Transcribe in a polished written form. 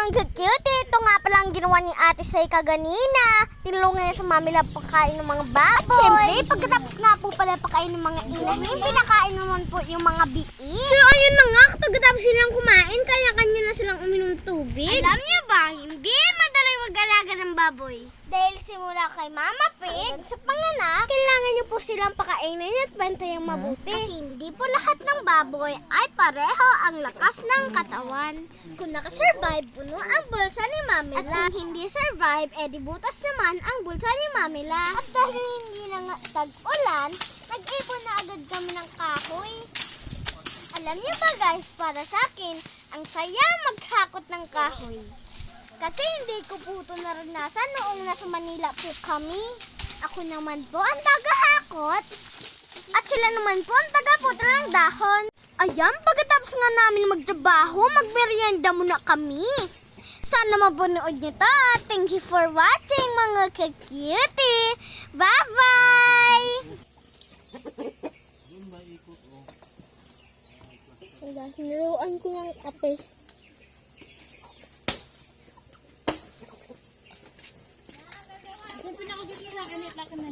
mga cute, ito nga palang ginawa ni Ate Sai kaganina. Tinulungan niya sa mami lang pagkain ng mga baboy. Siyempre, pagkatapos nga po pala pagkain ng mga inahin, pinakain naman po yung mga biik. So, ayun na nga, pagkatapos silang kumain, kanya-kanya na silang uminom tubig. Alam niyo ba, hindi madali mag-alaga ng baboy. Dahil simula kay Mama Pig, sa panganak, kailangan niyo po silang pakainin at bantayang mabuti. Kasi hindi po lahat ng baboy ay pareho ang lakas ng katawan. Kung nakasurvive, puno ang bulsa ni Mamila. At kung hindi survive, edi butas naman ang bulsa ni Mamila. At dahil hindi na nga tag-ulan, nag-ipon na agad kami ng kahoy. Alam niyo ba guys, para sa akin, ang saya maghakot ng kahoy. Kasi hindi ko po ito naranasan noong nasa Manila po kami. Ako naman po ang tagahakot. At sila naman po ang tagaputo ng dahon. Ayan, pagkatapos nga namin magtrabaho, magmerienda muna kami. Sana mapanood niyo to. Thank you for watching mga ka-cutie. Bye-bye! Niluan ko ng kapis. Kung pinakagit mo sa akin, itlak na